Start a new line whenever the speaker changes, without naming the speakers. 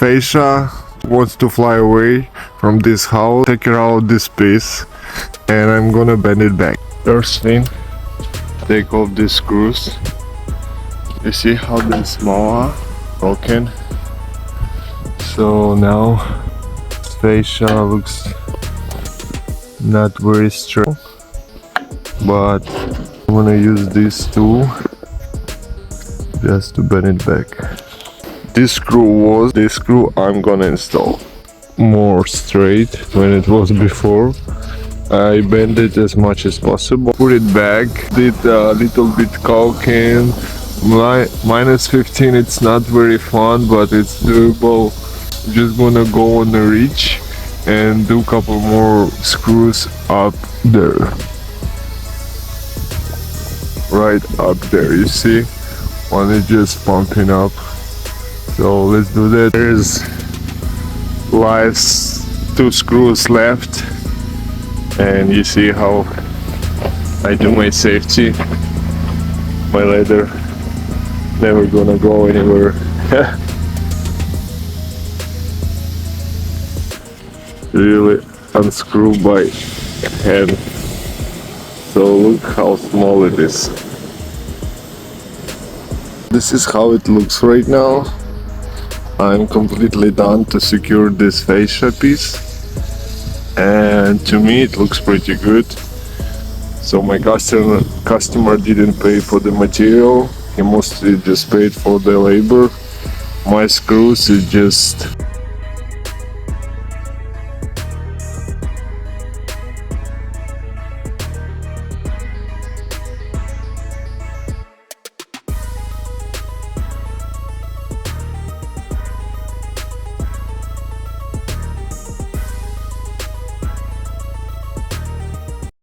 Facia wants to fly away from this house. Take her out this piece and I'm gonna bend it back. First thing, take off these screws. You see how they're small are? Broken. So now Facia looks not very strong, but I'm gonna use this tool just to bend it back. This screw I'm gonna install more straight when it was before. I bend it as much as possible, put it back, did a little bit caulking. Minus 15, it's not very fun, but it's doable. Just gonna go on the reach and do a couple more screws up there. Right up there, you see? One is just pumping up. So let's do that. There's last 2 screws left. And you see how I do my safety. My leather never gonna go anywhere. Really unscrew by hand. So look how small it is. This is how it looks right now. I'm completely done to secure this fascia piece, and to me it looks pretty good. So my customer didn't pay for the material, he mostly just paid for the labor. My screws is just